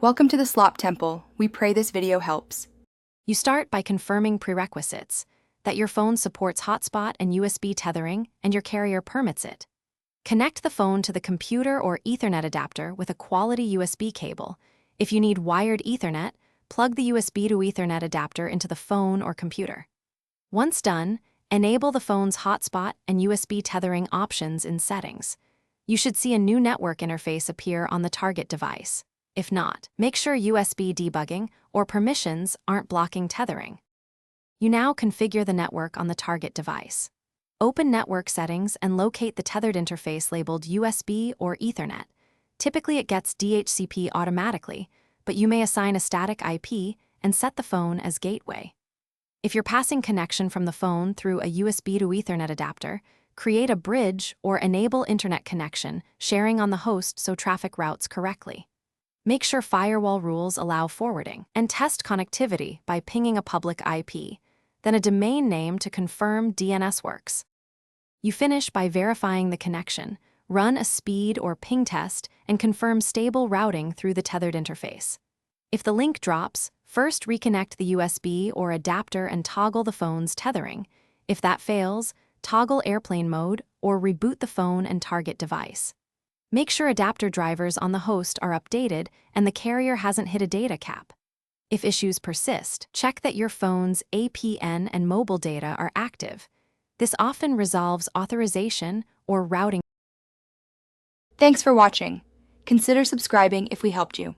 Welcome to the Slop Temple. We pray this video helps. You start by confirming prerequisites, that your phone supports hotspot and USB tethering and your carrier permits it. Connect the phone to the computer or Ethernet adapter with a quality USB cable. If you need wired Ethernet, plug the USB to Ethernet adapter into the phone or computer. Once done, enable the phone's hotspot and USB tethering options in settings. You should see a new network interface appear on the target device. If not, make sure USB debugging or permissions aren't blocking tethering. You now configure the network on the target device. Open Network Settings and locate the tethered interface labeled USB or Ethernet. Typically it gets DHCP automatically, but you may assign a static IP and set the phone as Gateway. If you're passing connection from the phone through a USB to Ethernet adapter, create a bridge or enable internet connection, sharing on the host so traffic routes correctly. Make sure firewall rules allow forwarding, and test connectivity by pinging a public IP, then a domain name to confirm DNS works. You finish by verifying the connection, run a speed or ping test, and confirm stable routing through the tethered interface. If the link drops, first reconnect the USB or adapter and toggle the phone's tethering. If that fails, toggle airplane mode or reboot the phone and target device. Make sure adapter drivers on the host are updated and the carrier hasn't hit a data cap. If issues persist, check that your phone's APN and mobile data are active. This often resolves authorization or routing. Thanks for watching. Consider subscribing if we helped you.